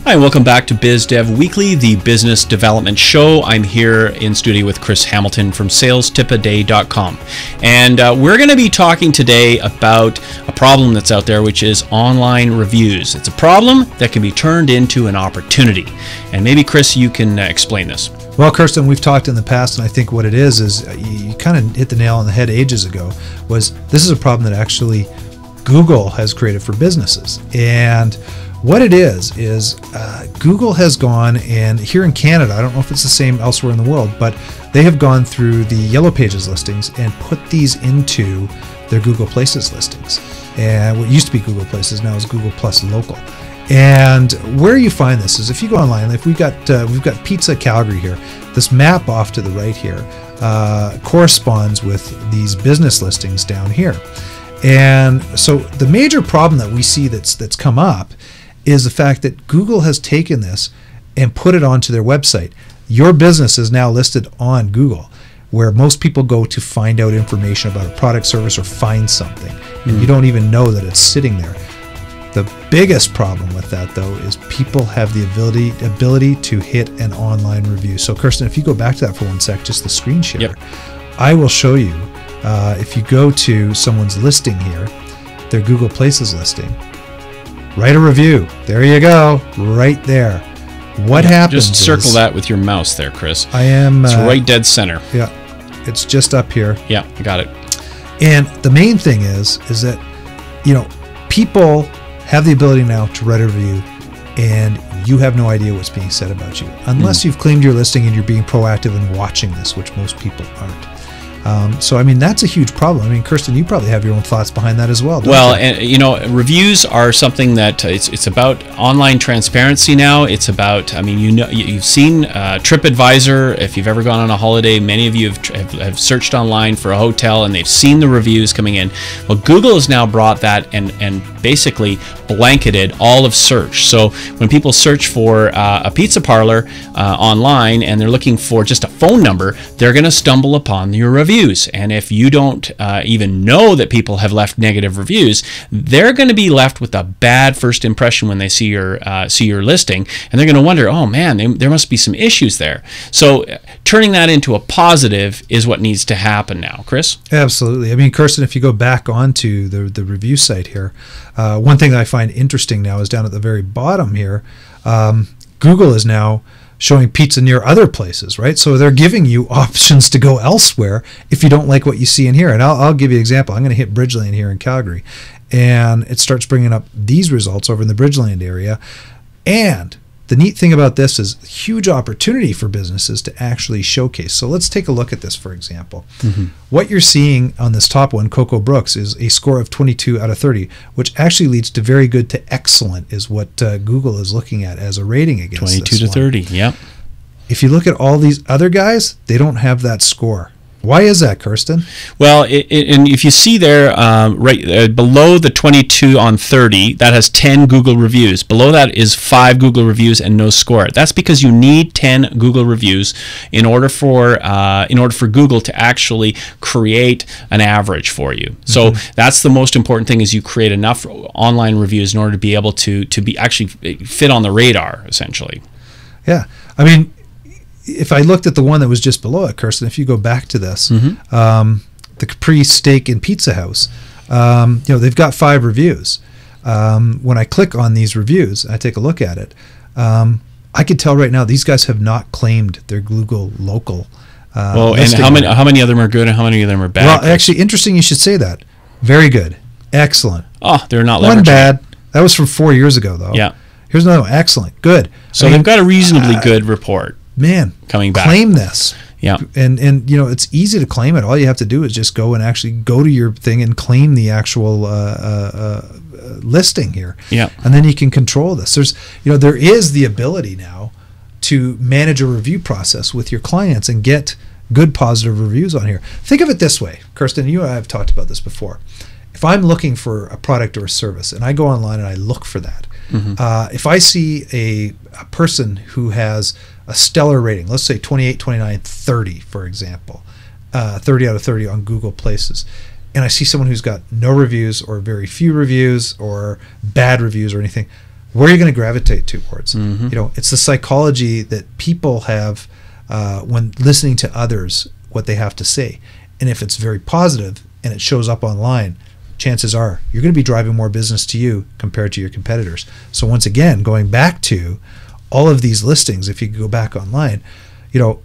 Hi, welcome back to BizDev Weekly, the business development show. I'm here in studio with Chris Hamilton from salestipaday.com. And we're going to be talking today about a problem that's out there, which is online reviews. It's a problem that can be turned into an opportunity. And maybe, Chris, you can explain this. Well, Kirsten, we've talked in the past, and I think what it is you kind of hit the nail on the head ages ago, was this is a problem that actually Google has created for businesses. And what it is Google has gone, and here in Canada, I don't know if it's the same elsewhere in the world, but they have gone through the Yellow Pages listings and put these into their Google Places listings. And what used to be Google Places now is Google Plus Local. And where you find this is if you go online, if we've got Pizza Calgary here, this map off to the right here corresponds with these business listings down here. And so the major problem that we see that's come up is the fact that Google has taken this and put it onto their website. Your business is now listed on Google, where most people go to find out information about a product, service, or find something. And you don't even know that it's sitting there. The biggest problem with that, though, is people have the ability to hit an online review. So, Kirsten, if you go back to that for one sec, just the screen share, Yep. I will show you. If you go to someone's listing here, their Google Places listing, write a review. There you go, right there. What happens? Just circle that with your mouse there, Chris. I am. It's right dead center. Yeah, it's just up here. Yeah, I got it. And the main thing is that, people have the ability now to write a review, and you have no idea what's being said about you unless you've claimed your listing and you're being proactive in watching this, which most people aren't. So, I mean, that's a huge problem. I mean, Kirsten, you probably have your own thoughts behind that as well. Well, and reviews are something that it's about online transparency now. It's about, you've seen TripAdvisor. If you've ever gone on a holiday, many of you have searched online for a hotel and they've seen the reviews coming in. Well, Google has now brought that and basically blanketed all of search. So when people search for a pizza parlor online and they're looking for just a phone number, they're going to stumble upon your reviews. And if you don't even know that people have left negative reviews, they're going to be left with a bad first impression when they see your listing, and they're going to wonder, oh man, there must be some issues there. So turning that into a positive is what needs to happen now, Chris. Absolutely. I mean, Kirsten, if you go back onto the review site here, one thing that I find interesting now is down at the very bottom here, Google is now showing pizza near other places, right? So they're giving you options to go elsewhere if you don't like what you see in here. And I'll give you an example. I'm going to hit Bridgeland here in Calgary, and it starts bringing up these results over in the Bridgeland area. And the neat thing about this is huge opportunity for businesses to actually showcase. So let's take a look at this, for example. What you're seeing on this top one, Coco Brooks, is a score of 22 out of 30, which actually leads to very good to excellent is what Google is looking at as a rating against 22 to 30, yeah. If you look at all these other guys, they don't have that score. Why is that, Kirsten? Well, and if you see there, right below the 22 on 30, that has 10 Google reviews. Below that is 5 Google reviews and no score. That's because you need 10 Google reviews in order for Google to actually create an average for you. So that's the most important thing: is you create enough online reviews in order to be able to be actually fit on the radar, essentially. Yeah, I mean, if I looked at the one that was just below it, Kirsten, if you go back to this, the Capri Steak and Pizza House, they've got 5 reviews. When I click on these reviews, I take a look at it, I can tell right now these guys have not claimed their Google local. Well, and how many of them are good and how many of them are bad? Well, actually, interesting you should say that. Very good. Excellent. Oh, they're not leveraging. One bad. That was from 4 years ago, though. Yeah. Here's another one. Excellent. Good. So they've got a reasonably good report. Man, coming back. Claim this. Yeah. And it's easy to claim it. All you have to do is just go and actually go to your thing and claim the actual listing here. Yeah. And then you can control this. There is the ability now to manage a review process with your clients and get good positive reviews on here. Think of it this way, Kirsten, you and I have talked about this before. If I'm looking for a product or a service and I go online and I look for that, if I see a person who has a stellar rating, let's say 28, 29, 30, for example, 30 out of 30 on Google Places, and I see someone who's got no reviews or very few reviews or bad reviews or anything, where are you going to gravitate towards? You know, it's the psychology that people have when listening to others, what they have to say. And if it's very positive and it shows up online, chances are you're going to be driving more business to you compared to your competitors. So once again, going back to all of these listings, if you go back online, you know,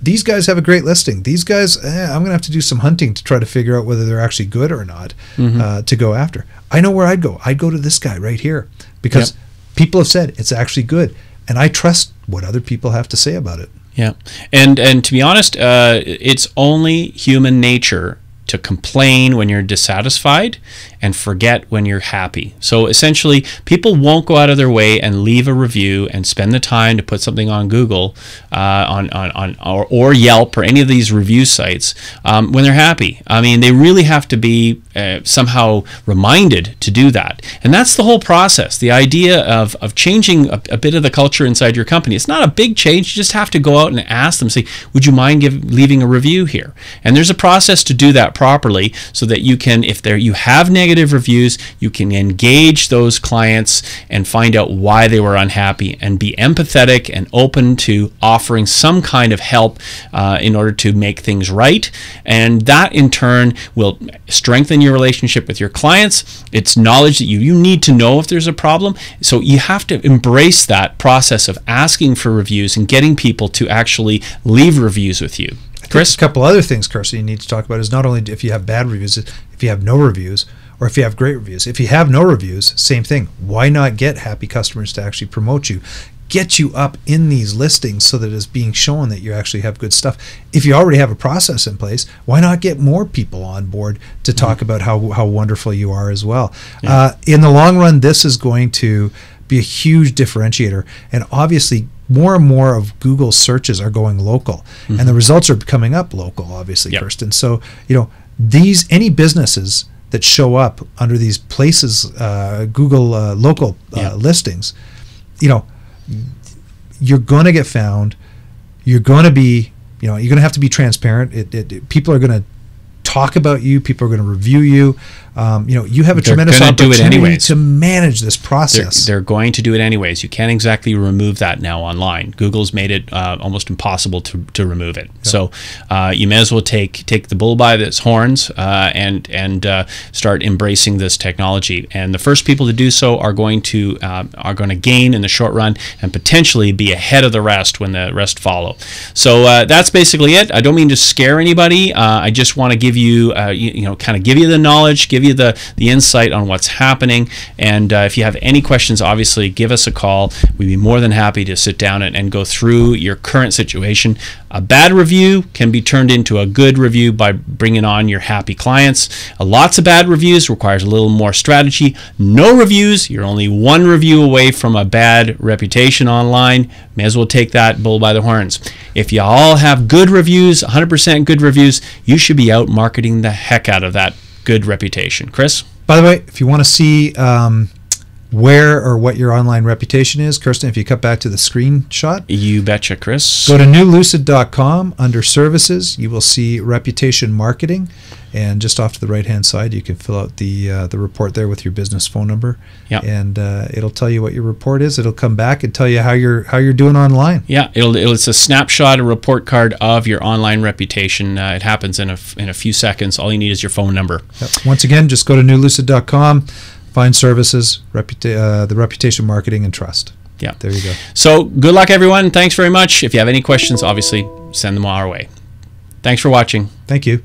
these guys have a great listing. These guys, I'm going to have to do some hunting to try to figure out whether they're actually good or not to go after. I know where I'd go. I'd go to this guy right here because people have said it's actually good. And I trust what other people have to say about it. Yeah. And to be honest, it's only human nature to complain when you're dissatisfied and forget when you're happy. So essentially, people won't go out of their way and leave a review and spend the time to put something on Google, or Yelp or any of these review sites when they're happy. I mean, they really have to be somehow reminded to do that. And that's the whole process. The idea of changing a bit of the culture inside your company. It's not a big change. You just have to go out and ask them, say, would you mind leaving a review here? And there's a process to do that properly so that you can, if you have negative reviews, you can engage those clients and find out why they were unhappy and be empathetic and open to offering some kind of help in order to make things right. And that in turn will strengthen your relationship with your clients. It's knowledge that you need to know if there's a problem. So you have to embrace that process of asking for reviews and getting people to actually leave reviews with you. Chris? A couple other things, Carson, you need to talk about is not only if you have bad reviews, if you have no reviews, or if you have great reviews. If you have no reviews, same thing. Why not get happy customers to actually promote you? Get you up in these listings so that it's being shown that you actually have good stuff. If you already have a process in place, why not get more people on board to talk about how wonderful you are as well? Yeah. In the long run, this is going to be a huge differentiator. And obviously, more and more of Google's searches are going local. And the results are coming up local, obviously, Kirsten. So, you know, any businesses that show up under these places, Google local listings, you know, you're going to get found. You're going to be, you know, you're going to have to be transparent. People are going to talk about you. People are going to review you. You know, you have a tremendous opportunity to manage this process. They're going to do it anyways. You can't exactly remove that now online. Google's made it almost impossible to remove it. Yep. So you may as well take the bull by its horns and start embracing this technology. And the first people to do so are going to gain in the short run and potentially be ahead of the rest when the rest follow. So that's basically it. I don't mean to scare anybody. I just want to give you kind of give you the knowledge, give you the insight on what's happening. And if you have any questions, obviously give us a call. We'd be more than happy to sit down and go through your current situation. A bad review can be turned into a good review by bringing on your happy clients. Lots of bad reviews requires a little more strategy. No reviews, you're only one review away from a bad reputation online. May as well take that bull by the horns. If you all have good reviews, 100% good reviews, you should be out marketing the heck out of that good reputation. Chris? By the way, if you want to see where or what your online reputation is, Kirsten, if you cut back to the screenshot. You betcha, Chris. Go to newlucid.com. Under services, you will see reputation marketing. And just off to the right-hand side, you can fill out the report there with your business phone number. Yeah. And it'll tell you what your report is. It'll come back and tell you how you're doing online. Yeah, it's a snapshot, a report card of your online reputation. It happens in a few seconds. All you need is your phone number. Yep. Once again, just go to newlucid.com. Find services, the reputation marketing and trust. Yeah. There you go. So good luck, everyone. Thanks very much. If you have any questions, obviously, send them our way. Thanks for watching. Thank you.